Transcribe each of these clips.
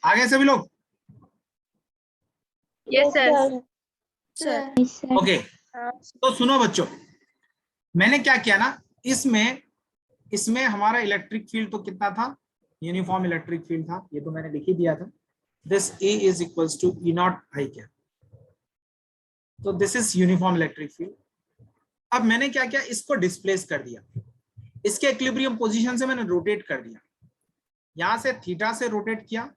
आगे सभी लोग? Yes sir. ओके, तो सुनो बच्चों, मैंने क्या किया ना, इसमें हमारा इलेक्ट्रिक फील्ड तो कितना था, यूनिफॉर्म इलेक्ट्रिक फील्ड था, ये तो मैंने लिख ही दिया था, this E is equals to E naught I क्या, तो this is uniform electric field. अब मैंने क्या किया, इसको डिस्प्लेस कर दिया, इसके इक्विलिब्रियम पोजीशन से मैंने रोटेट कर दिया, यहां से थीटा से रोटेट किया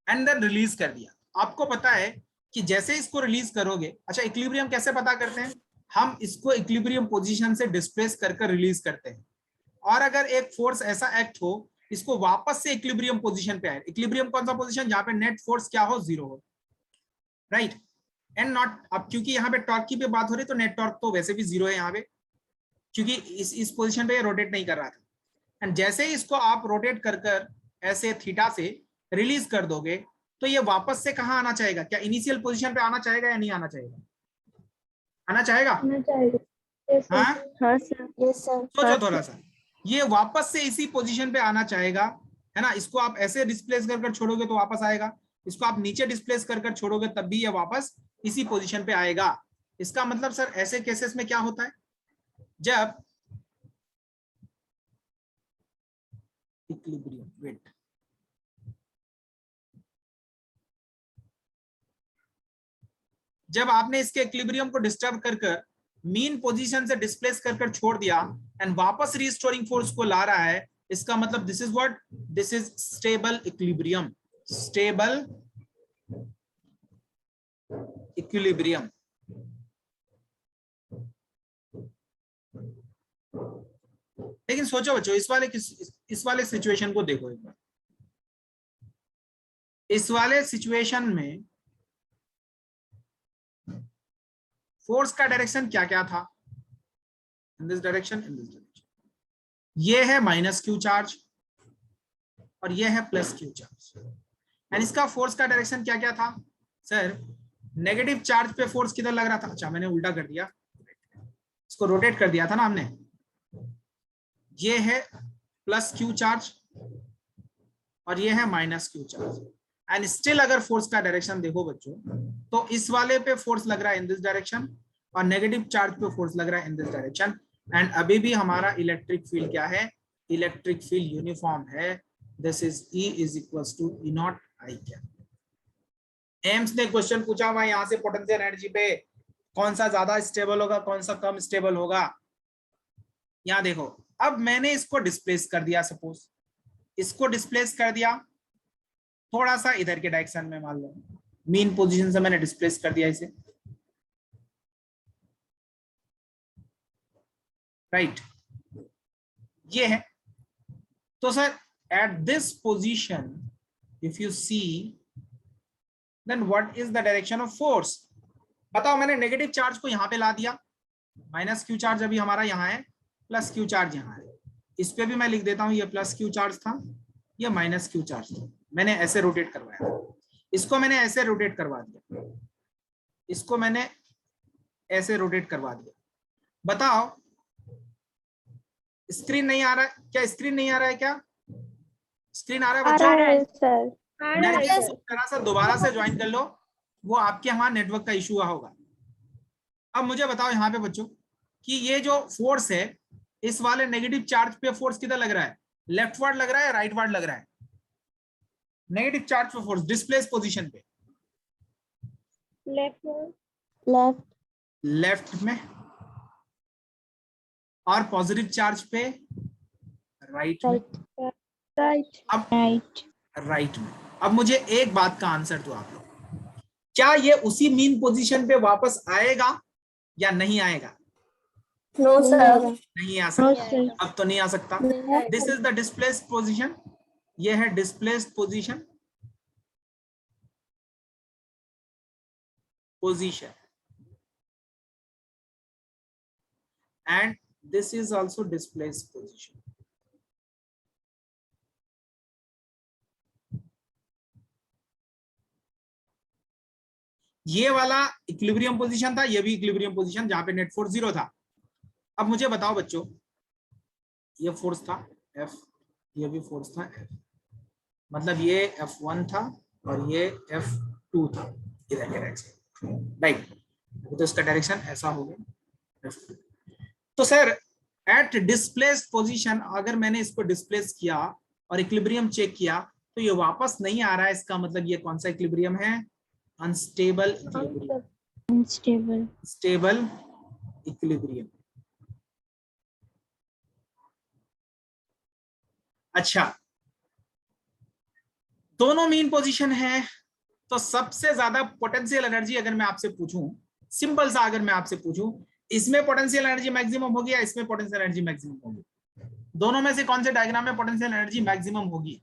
एंड देन रिलीज कर दिया। आपको पता है कि जैसे इसको रिलीज करोगे, अच्छा इक्विलिब्रियम कैसे पता करते हैं, हम इसको इक्विलिब्रियम पोजीशन से डिस्प्लेस कर रिलीज करते हैं, और अगर एक फोर्स ऐसा एक्ट हो इसको वापस से इक्विलिब्रियम पोजीशन पे आए, इक्विलिब्रियम कौन सा पोजीशन, जहां पे नेट फोर्स क्या हो, जीरो हो, राइट एंड नॉट। अब क्योंकि यहाँ पे टॉर्क की पे बात हो रही तो नेट टॉर्क तो वैसे भी जीरो है यहाँ पे, क्योंकि इस पोजीशन पे रोटेट नहीं कर रहा था, एंड जैसे ही इसको आप रोटेट कर ऐसे थीटा से रिलीज कर दोगे तो ये वापस से कहाँ आना चाहेगा, क्या इनिशियल पोजीशन पे आना चाहेगा या नहीं आना चाहेगा, आना चाहेगा? हाँ सोचो थोड़ा सा, ये वापस से इसी पोजीशन पे आना चाहेगा, है ना। इसको आप ऐसे डिस्प्लेस कर छोड़ोगे तो वापस आएगा, इसको आप नीचे डिस्प्लेस कर छोड़ोगे तब भी ये वापस इसी पोजीशन पे आएगा। इसका मतलब सर ऐसे केसेस में क्या होता है, जब इक्विलिब्रियम, वेट, जब आपने इसके इक्विलिब्रियम को डिस्टर्ब कर मीन पोजीशन से डिस्प्लेस कर छोड़ दिया एंड वापस रिस्टोरिंग फोर्स को ला रहा है, इसका मतलब this is what, this is stable equilibrium, stable equilibrium. लेकिन सोचो बच्चों, इस वाले सिचुएशन को देखो एक बार, इस वाले सिचुएशन में फोर्स का डायरेक्शन क्या क्या था, इन this direction, in this direction, ये है माइनस क्यू चार्ज और ये है प्लस क्यू चार्ज, एंड इसका फोर्स का डायरेक्शन क्या क्या था सर, नेगेटिव चार्ज पे फोर्स किधर लग रहा था, अच्छा मैंने उल्टा कर दिया, इसको रोटेट कर दिया था ना हमने, ये है प्लस क्यू चार्ज और ये है minus Q charge, and still अगर फोर्स का डायरेक्शन देखो बच्चों तो इस वाले पे फोर्स लग रहा है इन दिस डायरेक्शन और नेगेटिव चार्ज पे फोर्स लग रहा है इन दिस डायरेक्शन, एंड अभी भी हमारा इलेक्ट्रिक फील्ड क्या है, इलेक्ट्रिक फील्ड यूनिफॉर्म है, this is E is equals to E naught I क्या। एम्स ने क्वेश्चन पूछा हुआ यहाँ से, पोटेंशियल एनर्जी पे कौन सा ज्यादा स्टेबल होगा, कौन सा कम स्टेबल होगा। यहाँ देखो, अब मैंने इसको डिस्प्लेस कर दिया, सपोज इसको डिस्प्लेस कर दिया थोड़ा सा इधर के डायरेक्शन में, मान लो मीन पोजीशन से मैंने डिस्प्लेस कर दिया इसे, राइट ये है। तो sir at this position if you see then what is the direction of force, बताओ। मैंने नेगेटिव चार्ज को यहाँ पे ला दिया, माइनस क्यू चार्ज अभी हमारा यहाँ है, प्लस क्यू चार्ज यहाँ है, इस पे भी मैं लिख देता हूँ, ये प्लस क्यू चार्ज था, ये माइनस क्यू चार्ज था, मैंने ऐसे रोटेट करवाया, इसको मैंने ऐसे रोटेट करवा दिया, इसको मैंने ऐसे रोटेट करवा दिया। बताओ स्क्रीन नहीं आ रहा है क्या? स्क्रीन नहीं आ रहा है क्या? स्क्रीन आ रहा है आ बच्चों? रहा है सर। नेटवर्क को तरह से दोबारा से ज्वाइन कर लो, वो आपके यहाँ नेटवर्क का इशू होगा। अब मुझे बताओ यहाँ पे बच्चों कि ये जो फोर्स है, इस वाले नेगेटिव चार्ज पे फोर्स किधर लग रहा है? लेफ्ट वार्ड लग रहा है, राइट वार्ड लग रहा है? नेगेटिव चार्ज पे फोर्स डिस्प्लेस पोजीशन पे लेफ्ट लेफ्ट में, और पॉजिटिव चार्ज पे राइट में। राइट अब राइट राइट में। अब मुझे एक बात का आंसर दो आप लोग, क्या ये उसी मीन पोजीशन पे वापस आएगा या नहीं आएगा? No sir. नहीं आ सकता, अब तो नहीं आ सकता। This is the displaced position, ये है displaced position, and this is also displaced position. ये वाला इक्विलिब्रियम पोजीशन था, ये भी इक्विलिब्रियम पोजीशन जहां पे नेट फोर्स 0 था। अब मुझे बताओ बच्चों, ये फोर्स था F, ये भी फोर्स था F, मतलब ये F1 था और ये F2 था इधर के डायरेक्शन, राइट? तो इसका डायरेक्शन ऐसा हो गया F2। तो सर एट डिस्प्लेस्ड पोजीशन अगर मैंने इसको डिस्प्लेस किया और इक्विलिब्रियम चेक किया तो ये वापस नहीं आ रहा है, इसका मतलब ये कौन सा इक्विलिब्रियम है? Unstable equilibrium. Unstable stable equilibrium. अच्छा, दोनों मीन पोजीशन है, तो सबसे ज्यादा पोटेंशियल एनर्जी अगर मैं आपसे पूछूं, सिंपल सा अगर मैं आपसे पूछूं, इसमें पोटेंशियल एनर्जी मैक्सिमम होगी या इसमें पोटेंशियल एनर्जी मैक्सिमम होगी? दोनों में से कौन से डायग्राम में पोटेंशियल एनर्जी मैक्सिमम होगी?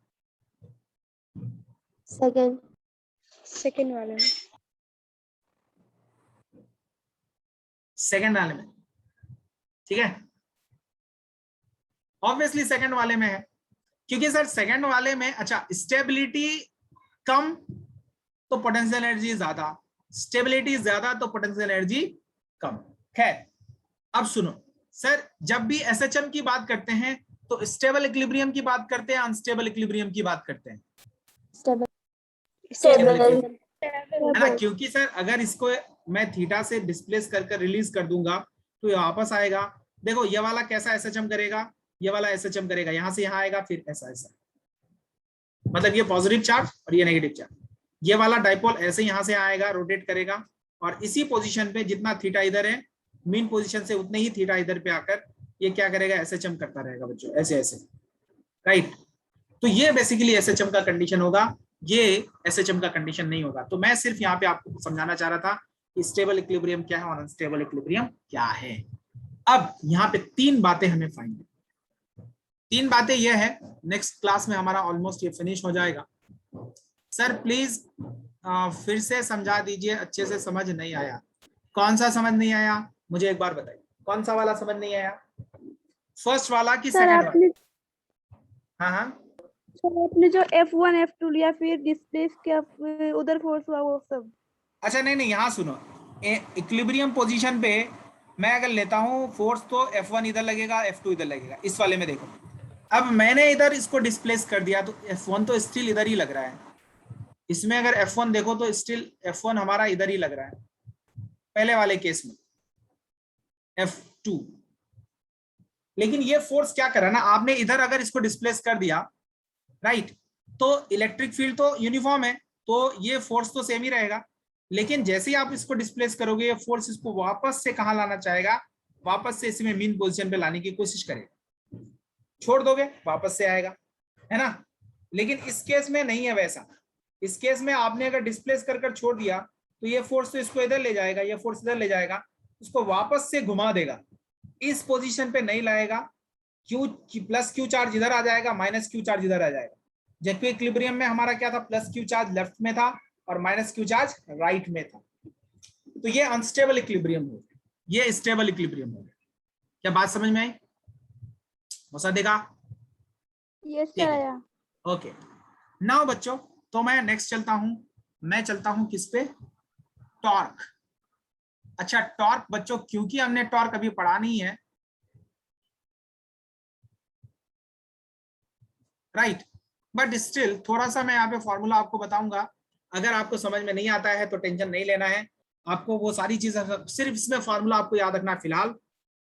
सेकंड वाले में। सेकंड वाले में, ठीक है, ऑब्वियसली सेकंड वाले में है, क्योंकि सर सेकंड वाले में अच्छा स्टेबिलिटी कम तो पोटेंशियल एनर्जी ज्यादा, स्टेबिलिटी ज्यादा तो पोटेंशियल एनर्जी कम। खैर, अब सुनो सर, जब भी एसएचएम की बात करते हैं तो स्टेबल इक्विलिब्रियम की बात करते हैं, अनस्टेबल इक्विलिब्रियम की बात करते हैं? स्टेबल है ना, क्योंकि सर अगर इसको मैं थीटा से डिस्प्लेस कर रिलीज कर दूंगा तो ये वापस आएगा। देखो ये वाला कैसा एसएचएम करेगा, ये वाला एसएचएम करेगा, यहां से यहां आएगा, फिर ऐसा ऐसा, मतलब ये पॉजिटिव चार्ज और ये नेगेटिव चार्ज। ये वाला डाइपोल ऐसे यहां से आएगा, रोटेट करेगा, और इसी पोजीशन पे जितना थीटा इधर है मीन पोजीशन से उतने ही थीटा इधर पे आकर ये क्या करेगा? एसएचएम करता रहेगा बच्चों, ऐसे ऐसे, राइट? तो ये बेसिकली एसएचएम का कंडीशन होगा, ये एसएचएम का कंडीशन नहीं होगा। तो मैं सिर्फ यहाँ पे आपको समझाना चाह रहा था कि स्टेबल इक्विलिब्रियम क्या है और अनस्टेबल इक्विलिब्रियम क्या है। अब यहाँ पे तीन बातें हमें फाइंड, तीन बातें ये है, नेक्स्ट क्लास में हमारा ऑलमोस्ट ये फिनिश हो जाएगा। सर प्लीज फिर से समझा दीजिए, अच्छे से समझ नहीं आया। कौन सा समझ नहीं आया मुझे एक बार बताइए, कौन सा वाला समझ नहीं आया? फर्स्ट वाला कि सेकंड वाला? हाँ हाँ सर आपने जो F1 F2 लिया फिर डिस्प्लेस किया उधर फोर्स हुआ वो सब। अच्छा नहीं नहीं, यहाँ सुनो, इक्विलिब्रियम पोजीशन पे मैं अगर लेता हूँ फोर्स तो F1 इधर लगेगा, F2 इधर लगेगा। इस वाले में देखो, अब मैंने इधर इसको डिस्प्लेस कर दिया तो F1 तो स्टिल इधर ही लग रहा है। इसमें अगर F1 देखो तो स्टिल F1 हमारा इधर ही लग रहा है पहले वाले केस में, F2। लेकिन ये फोर्स क्या कर रहा है ना, आपने इधर अगर इसको डिस्प्लेस कर दिया, राइट, तो इलेक्ट्रिक फील्ड तो यूनिफॉर्म है, तो ये फोर्स तो सेम ही रहेगा। लेकिन जैसे ही आप इसको डिस्प्लेस करोगे, ये फोर्स इसको वापस से कहां लाना चाहेगा? वापस से इसमें मीन पोजीशन पे लाने की कोशिश करेगा। छोड़ दोगे वापस से आएगा, है ना? लेकिन इस केस में नहीं है वैसा। इस केस में आपने अगर डिस्प्लेस कर छोड़ दिया तो ये फोर्स तो इसको इधर ले जाएगा, ये फोर्स इधर ले जाएगा, उसको वापस से घुमा देगा, इस पोजीशन पे नहीं लाएगा। क्यू प्लस क्यू चार्ज इधर आ जाएगा, माइनस क्यू चार्ज इधर आ जाएगा। जबकि इक्विलिब्रियम में हमारा क्या था? प्लस क्यू चार्ज लेफ्ट में था और माइनस क्यू चार्ज राइट में था। तो ये अनस्टेबल इक्विलिब्रियम हो गया, ये स्टेबल इक्विलिब्रियम हो गया। क्या बात समझ में आई? मौसा देखा? Yes sir. ओके, नाउ बच्चों, तो मैं नेक्स्ट चलता हूं, मैं चलता हूं किस पे? टॉर्क। अच्छा टॉर्क बच्चों, क्योंकि हमने टॉर्क अभी पढ़ा नहीं है, राइट। बट स्टिल थोड़ा सा मैं यहाँ पे फॉर्मूला आपको बताऊंगा, अगर आपको समझ में नहीं आता है तो टेंशन नहीं लेना है, आपको वो सारी चीजें सिर्फ इसमें फॉर्मूला आपको याद रखना है फिलहाल,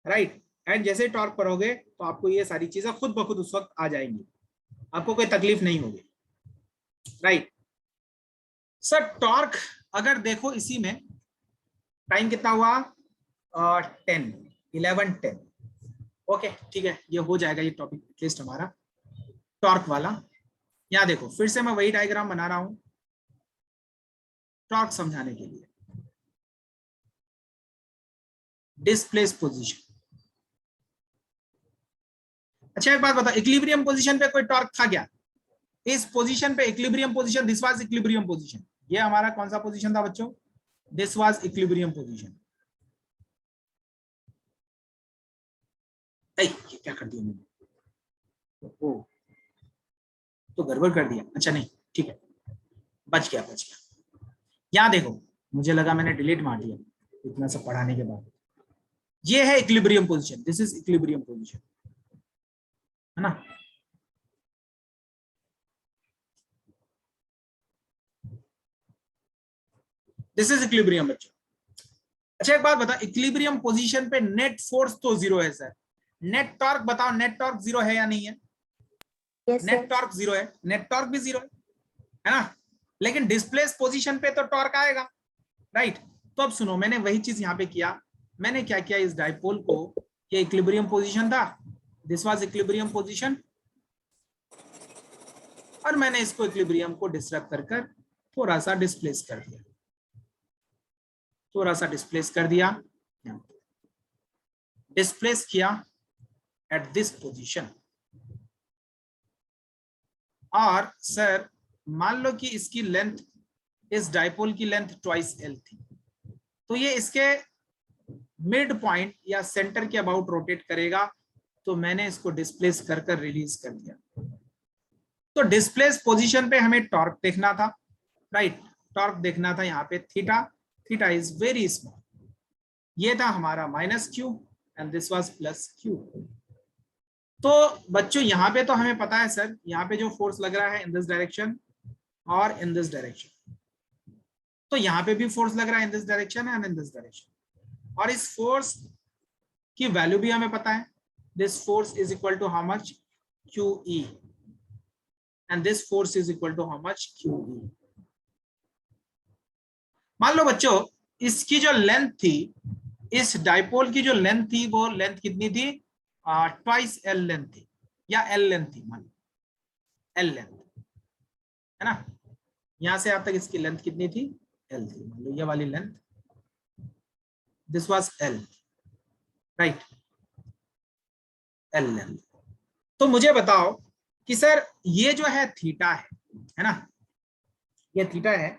राइट। एंड जैसे टॉर्क पढ़ोगे तो आपको ये सारी चीजें खुद ब खुद उस वक्त आ जाएंगी, आपको कोई तकलीफ नहीं होगी, राइट। सर टॉर्क अगर देखो इसी में टाइम कितना हुआ 11:10 ओके ठीक है, ये हो जाएगा ये टॉपिक एटलीस्ट हमारा टॉर्क वाला। यहाँ देखो फिर से मैं वही डायग्राम बना रहा हूं टॉर्क समझाने के लिए। डिस्प्लेस पोजीशन, अच्छा एक बात बताओ, इक्विलिब्रियम पोजीशन पे कोई टॉर्क था क्या? इस पोजीशन पे equilibrium position, this was equilibrium position, ये हमारा कौन सा पोजीशन था बच्चों? This was equilibrium position. ये क्या कर दिया मैंने? ओ तो गड़बड़ कर दिया, अच्छा नहीं ठीक है, बच गया। यहाँ देखो मुझे लगा मैंने डिलीट मार दिया इतना सब पढ़ाने के बाद। ये है equilibrium position, this is equilibrium position, है ना। दिस इज इक्विलिब्रियम बच्चों। अच्छा एक बात बता, इक्विलिब्रियम पोजीशन पे नेट फोर्स तो जीरो है सर, नेट टॉर्क बताओ, नेट टॉर्क जीरो है या नहीं है? नेट टॉर्क जीरो है, नेट टॉर्क भी जीरो है ना, लेकिन डिस्प्लेस पोजीशन पे तो टॉर्क आएगा, राइट। तो अब सुनो, मैंने वही चीज यहाँ पे किया, मैंने क्या किया, इस डाइपोल को, ये इक्विलिब्रियम पोजीशन था, दिस वाज इक्विलिब्रियम पोजीशन, और मैंने इसको इक्विलिब्रियम को डिस्टर्ब कर थोड़ा सा डिस्प्लेस कर दिया, थोड़ा सा डिस्प्लेस कर दिया, डिस्प्लेस किया एट दिस पोजीशन। और सर मान लो कि इसकी लेंथ, इस डाइपोल की लेंथ ट्वाइस एल थी, तो ये इसके मिड पॉइंट या सेंटर के अबाउट रोटेट करेगा, तो मैंने इसको डिस्प्लेस कर रिलीज कर दिया। तो डिस्प्लेस पोजीशन पे हमें टॉर्क देखना था, राइट, टॉर्क देखना था यहाँ पे theta, theta is very small, ये था हमारा minus Q and this was plus Q. तो बच्चों यहाँ पे तो हमें पता है सर, यहाँ पे जो फोर्स लग रहा है इन दिस डायरेक्शन और इन दिस डायरेक्शन, तो यहाँ पे भी फोर्स लग रहा है in this direction and in this direction, और इस फोर्स की वैल्यू भी हमें पता है, this force is equal to how much, QE, and this force is equal to how much, QE। मान लो बच्चों इसकी जो लेंथ थी, इस डाइपोल की जो लेंथ थी, वो लेंथ कितनी थी, ट्वाइस एल लेंथ थी, या एल लेंथ थी, मान एल लेंथ, है ना, यहां से आप तक इसकी लेंथ कितनी थी, एल थी, मान लो ये वाली length, this was L, right, L length. तो मुझे बताओ कि सर ये जो है थीटा है ना, ये थीटा है,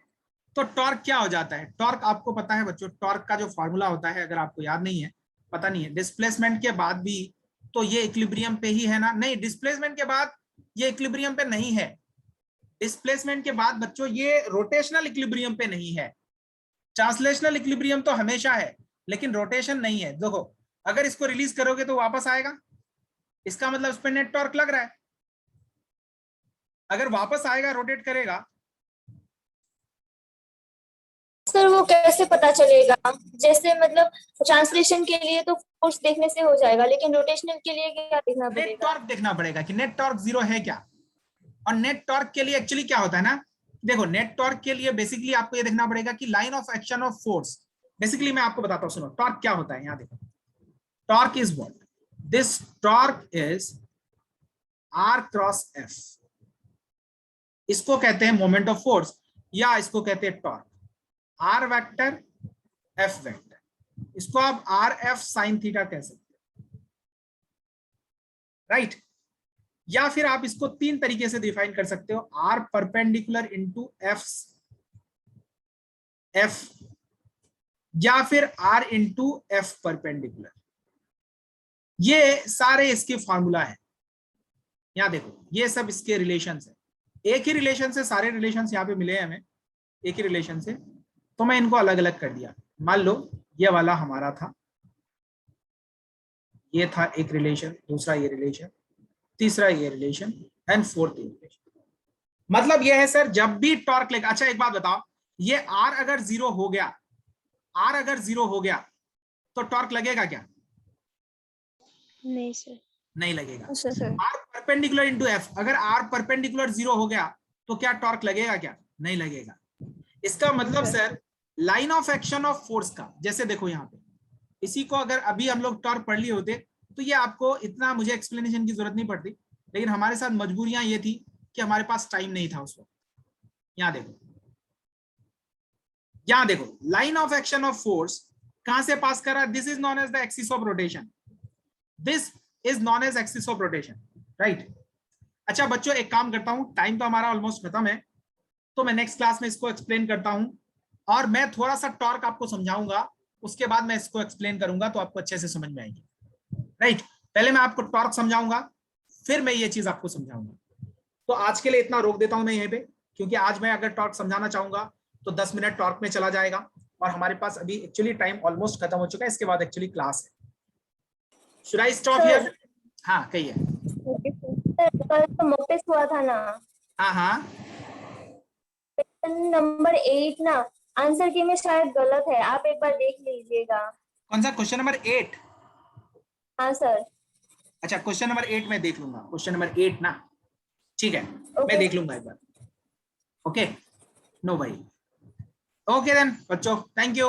तो टॉर्क क्या हो जाता है? टॉर्क आपको पता है बच्चों, टॉर्क का जो फॉर्मूला होता है, अगर आपको याद नहीं है, पता नहीं है, डिस्प्लेसमेंट के बाद भी तो ये इक्विलिब्रियम पे ही है ना, नहीं डिस्प्लेसमेंट के बाद ये इक्विलिब्रियम पे नहीं है, डिस्प्लेसमेंट के बाद बच्चों ये रोटेशनल इक्विलिब्रियम पे नहीं है, ट्रांसलेशनल इक्विलिब्रियम तो हमेशा है लेकिन रोटेशन नहीं है। देखो अगर इसको रिलीज करोगे तो वापस आएगा, इसका मतलब उस पर नेट टॉर्क लग रहा है, अगर वापस आएगा रोटेट करेगा। सर वो कैसे पता चलेगा? जैसे मतलब ट्रांसलेशन के लिए तो फोर्स देखने से हो जाएगा, लेकिन रोटेशनल के लिए क्या देखना पड़ेगा? नेट टॉर्क देखना पड़ेगा कि नेट टॉर्क जीरो है क्या, और नेट टॉर्क के लिए एक्चुअली क्या होता है ना, देखो नेट टॉर्क के लिए बेसिकली आपको ये देखना पड़ेगा कि line of action of force, basically मैं आपको बताता हूं, सुनो टॉर्क क्या होता है, यहाँ देखो, torque is what, this torque is R cross F, इसको कहते हैं मोमेंट ऑफ फोर्स, या इसको कहते हैं torque, R vector F vector, इसको आप RF साइन थीटा कह सकते हैं, राइट। या फिर आप इसको तीन तरीके से डिफाइन कर सकते हो, R परपेंडिकुलर इंटू F, या फिर R इंटू F परपेंडिकुलर, ये सारे इसके फॉर्मूला है। यहाँ देखो ये सब इसके रिलेशंस है, एक ही रिलेशन से सारे रिलेशंस यहाँ पे मिले हैं हमें, एक ही रिलेशन से, तो मैं इनको अलग अलग कर दिया। मान लो ये वाला हमारा था, ये था एक रिलेशन, दूसरा ये रिलेशन, तीसरा ये रिलेशन, एंड फोर्थ इक्वेशन। मतलब ये है सर, जब भी टॉर्क लेगा, अच्छा एक बात बताओ, ये आर अगर 0 हो गया, आर अगर 0 हो गया तो टॉर्क लगेगा क्या? नहीं सर। नहीं लगेगा। Sir R perpendicular into F, अगर आर परपेंडिकुलर 0 हो गया तो क्या टॉर्क लगेगा क्या? नहीं लगेगा। इसका मतलब sir line of action of force का, जैसे देखो यहाँ पे, इसी को अगर अभी हम लोग टॉर्क पढ़ लिए होते तो ये आपको इतना मुझे एक्सप्लेनेशन की जरूरत नहीं पड़ती, लेकिन हमारे साथ मजबूरियां ये थी कि हमारे पास टाइम नहीं था उस वक्त। यहाँ देखो, यहाँ देखो, line of action of force कहां से पास कर रहा है? This is known as the axis of rotation, this is known as axis of rotation, right. अच्छा बच्चों, एक काम करता हूं, टाइम तो हमारा ऑलमोस्ट खत्म है, तो मैं नेक्स्ट क्लास में इसको एक्सप्लेन करता हूं, और मैं थोड़ा सा टॉर्क आपको समझाऊंगा, उसके बाद मैं इसको एक्सप्लेन करूंगा तो आपको अच्छे से समझ में आएगी, राइट। पहले मैं आपको टॉर्क समझाऊंगा, फिर मैं ये चीज आपको समझाऊंगा। तो आज के लिए इतना रोक देता हूं मैं यहीं पे, क्योंकि आज मैं अगर टॉर्क समझाना चाहूंगा तो 10 मिनट टॉर्क में चला जाएगा, और हमारे पास अभी एक्चुअली टाइम ऑलमोस्ट खत्म हो चुका है, इसके बाद एक्चुअली क्लास है। Should I stop here? हाँ कहिए। कल तो मॉक टेस्ट हुआ था ना, हाँ हाँ, नंबर 8 ना, आंसर की में शायद गलत है, आप एक बार देख लीजिएगा। कौन सा क्वेश्चन नंबर 8? हाँ सर। अच्छा क्वेश्चन नंबर 8 मैं देख लूंगा, क्वेश्चन नंबर 8 ना, ठीक है, मैं देख लूंगा एक बार। ओके, नो भाई, ओके देन बच्चों, thank you,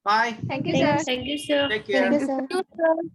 bye, thank you sir. Thank you sir. Take care. Thank you sir.